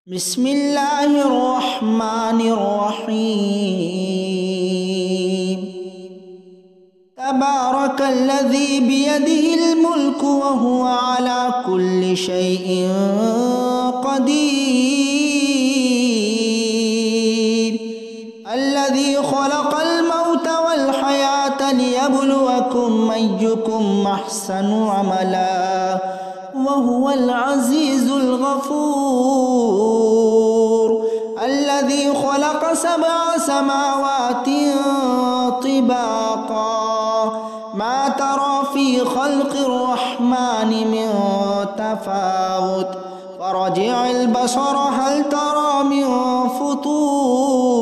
بسم الله الرحمن الرحيم تبارك الذي بيده الملك وهو على كل شيء قدير الذي خلق الموت والحياة ليبلوكم أيكم أحسن عملا وهو العزيز الغفور الذي خلق 7 سماوات طباقا ما ترى في خلق الرحمن من تفاوت فرجع البصر هل ترى من فطور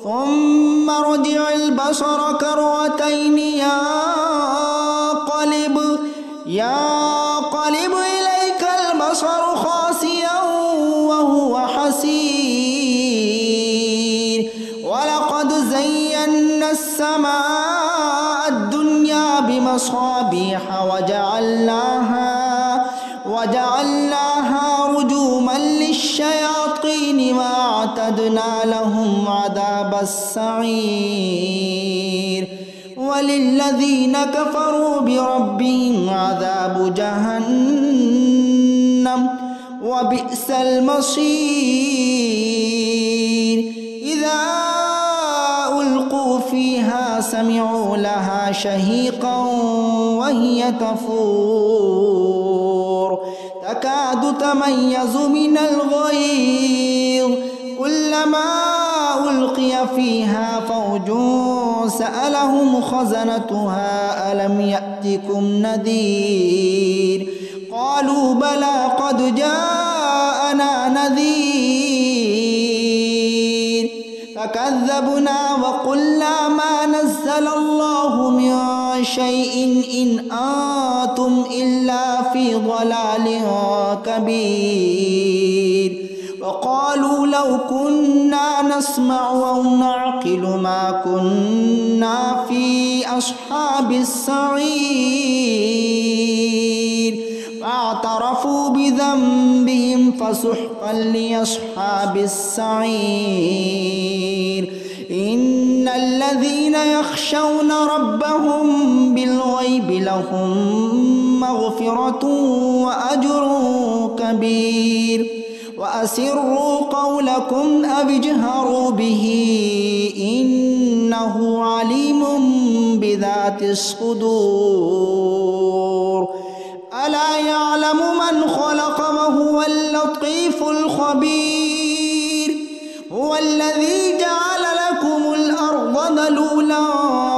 ثم رجع البصر كرتين ينقلب إليك البصر خاسئا وهو حسير ولقد زينا السماء الدنيا بمصابيح وجعلناها رجوما للشياطين وأعتدنا لهم عذاب السعير وللذين كفروا بربهم عذاب جهنم وبئس المصير إذا ألقوا فيها سمعوا لها شهيقا وهي تفور تكاد تميز من الغيظ كلما ألقي فيها فوج سألهم خزنتها ألم يأتكم نذير قالوا بلى قد جاءنا نذير فكذبنا وقلنا ما نزل الله من شيء إن أنتم إلا في ضلال كبير وقالوا لو كنا نسمع أو نعقل ما كنا في أصحاب السعير فاعترفوا بذنبهم فسحقا لأصحاب السعير إن الذين يخشون ربهم بالغيب لهم مغفرة وأجر كبير وأسروا قولكم أو اجهروا به إنه عليم بذات الصدور ألا يعلم من خلق وهو اللطيف الخبير هو الذي جعل لكم الأرض ذلولا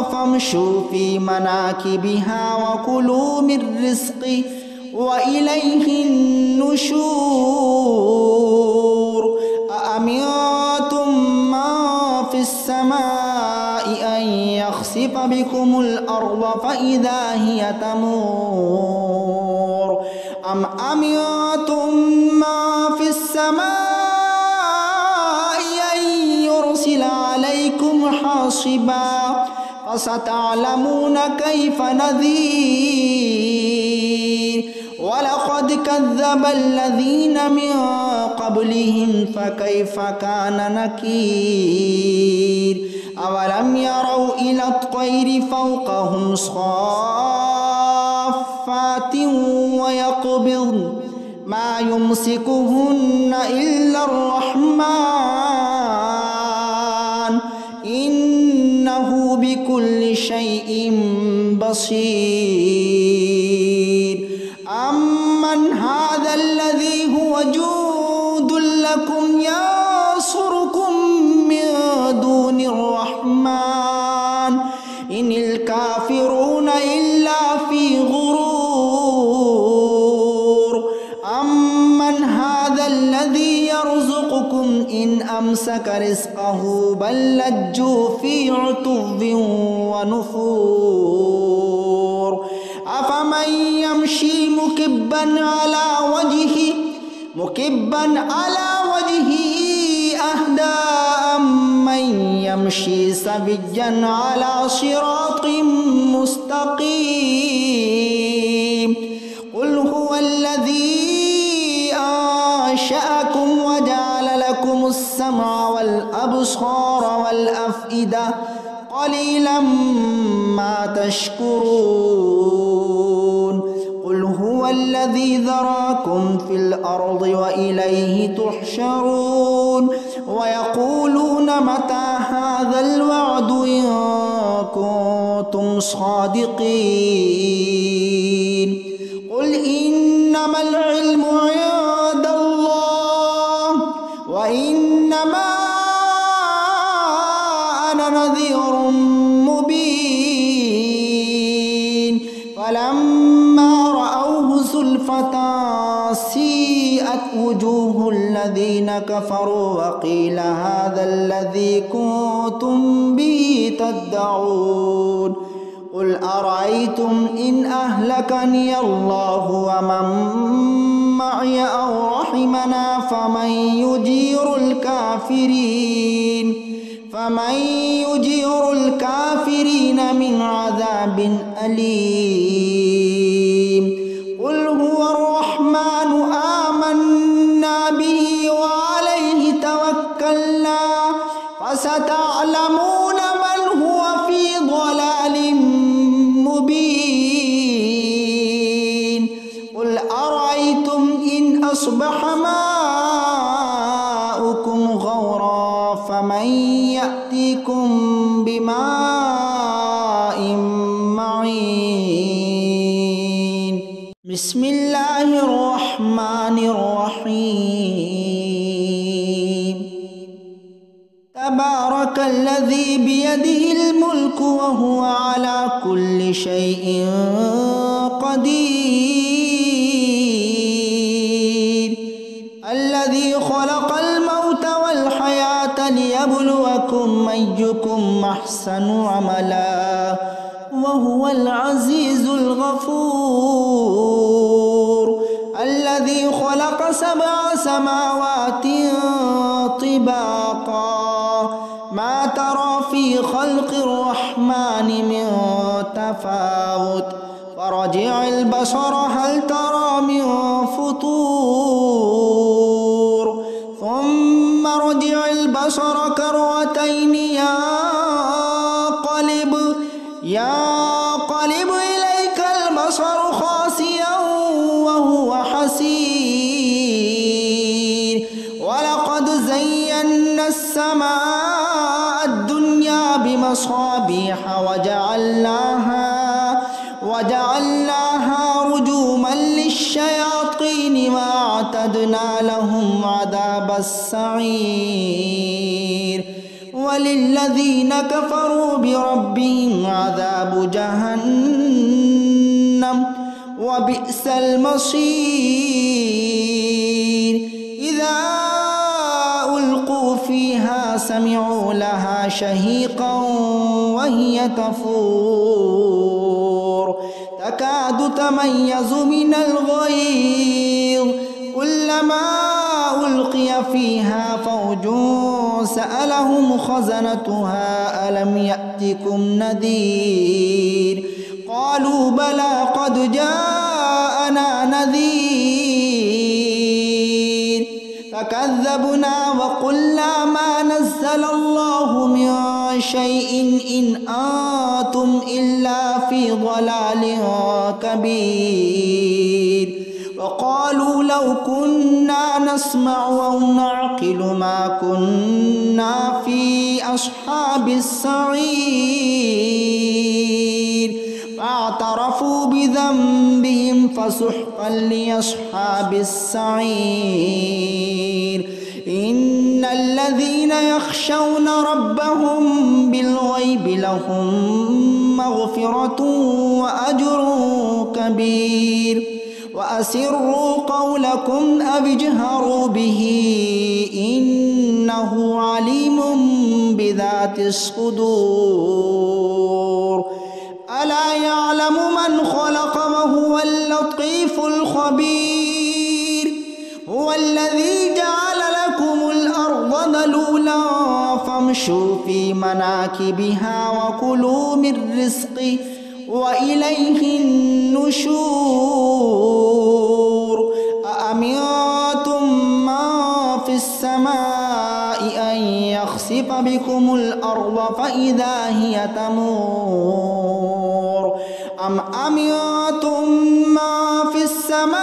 فامشوا في مناكبها وكلوا من رزقه وإليه النشور أأمنتم من في السماء أن يخسف بكم الأرض فإذا هي تمور أم أمنتم من في السماء أن يرسل عليكم حاصبا فستعلمون كيف نذير ولقد كذب الذين من قبلهم فكيف كان نكير أولم يروا إلى الطير فوقهم صافات ويقبضن ما يمسكهن إلا الرحمن إنه بكل شيء بصير أمن هذا الذي هو جند لكم ينصركم من دون الرحمن إن الكافرون إلا في غرور أمن هذا الذي يرزقكم إن أمسك رزقه بل لجوا في عتو ونفور أفمن يمشي مكبا على وجهه أهدى أمن يمشي سويا على صراط مستقيم قل هو الذي أنشأكم وجعل لكم السمع والأبصار والأفئدة قليلا ما تشكرون قل هو الذي ذراكم في الأرض وإليه تحشرون ويقولون متى هذا الوعد إن كنتم صادقين قل إنما العلم عند الله وإنما أنا نذير مبين فلما رأوه زلفة سيئت وجوه الذين كفروا وقيل هذا الذي كنتم به تدعون قل أرأيتم إن أهلكني الله ومن معي أو رحمنا فمن يجير الكافرين من عذاب أليم قل هو الرحمن آمنا به وعليه توكلنا فستعلمون من هو في ضلال مبين قل أرأيتم إن أصبح ماؤكم غورا فمن يأتيكم بماء معين بسم الله الرحمن الرحيم تبارك الذي بيده الملك وهو على كل شيء قدير الذي خلق الموت والحياة ليبلوكم أيكم أحسن عملا وهو العزيز الغفور الذي خلق 7 سماوات طباقا ما ترى في خلق الرحمن من تفاوت فرجع البصر هل ترى من فطور ثم رجع البصر كرتين ينقلب إليك البصر خاسئا وهو حسير ولقد زينا السماء الدنيا بمصابيح وجعلناها رجوما للشياطين وأعتدنا لهم عذاب السعير وللذين كفروا بربهم عذاب جهنم وبئس المصير إذا ألقوا فيها سمعوا لها شهيقا وهي تفور تكاد تميز من الغيظ كلما ألقي فيها فوج سألهم خزنتها ألم يأتكم نذير قالوا بلى قد جاءنا نذير فكذبنا وقلنا ما نزل الله من شيء إن أنتم إلا في ضلال كبير وقالوا لو كنا نسمع أو نعقل ما كنا في أصحاب السعير فاعترفوا بذنبهم فسحقا لأصحاب السعير إن الذين يخشون ربهم بالغيب لهم مغفرة وأجر كبير وأسروا قولكم أو اجهروا به إنه عليم بذات الصدور ألا يعلم من خلق وهو اللطيف الخبير هو الذي جعل لكم الأرض ذلولا فامشوا في مناكبها وكلوا من رزقه وإليه النشور أأمنتم من السماء أن يخسف بكم الأرض فإذا هي تمور أم أمنتم ما في السماء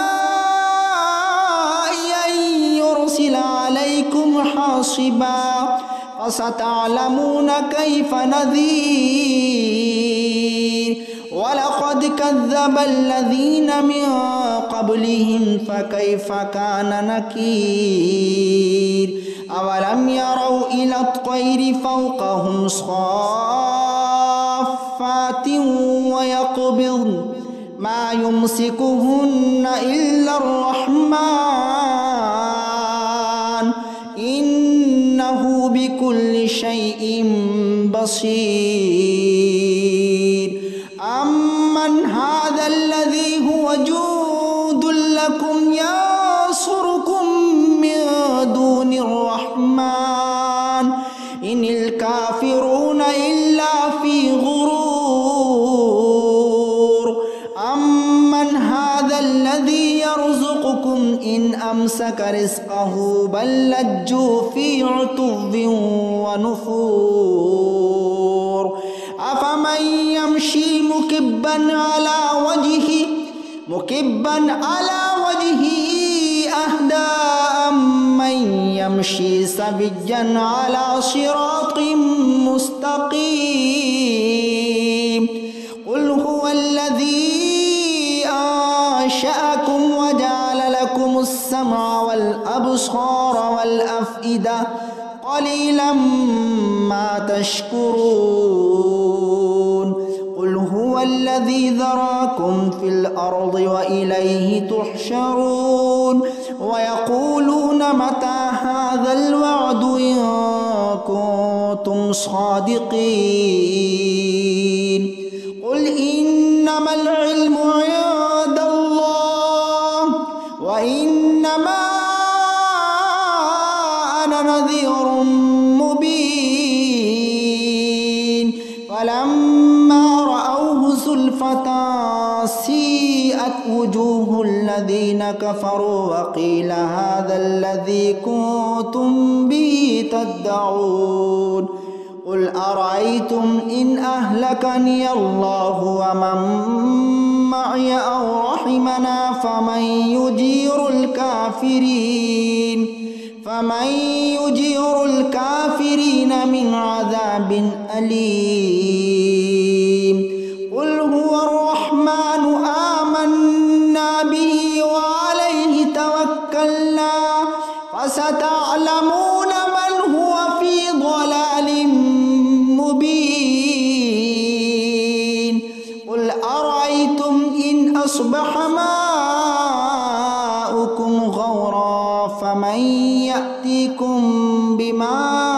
أن يرسل عليكم حاصبا فستعلمون كيف نذير ولقد كذب الذين من قبلهم فكيف كان نكير أولم يروا إلى الطير فوقهم صافات ويقبضن ما يمسكهن إلا الرحمن إنه بكل شيء بصير أمن هذا الذي هو جند لكم ينصركم من دون الرحمن إن الكافرون إلا في غرور أمن هذا الذي يرزقكم إن أمسك رزقه بل لجوا في عتو ونفور أفمن يمشي مكبا على وجهه أهدى أمن يمشي سويا على صراط مستقيم قل هو الذي أنشأكم وجعل لكم السمع والأبصار والأفئدة قليلا ما تشكرون قل هو الذي ذراكم في الأرض وإليه تحشرون ويقولون متى هذا الوعد إن كنتم صادقين قل إنما العلم عند الله وإنما أنا نذير مبين فلما رأوه زلفة سيئت وجوه الذين كفروا وقيل هذا الذي كنتم به تدعون قل أرأيتم إن أهلكني الله ومن معي أو رحمنا فمن يجير الكافرين من عذاب أليم قل هو الرحمن آمنا به وعليه توكلنا فستعلمون من هو في ضلال مبين قل أرأيتم إن أصبح ماؤكم غورا فمن يأتيكم بماء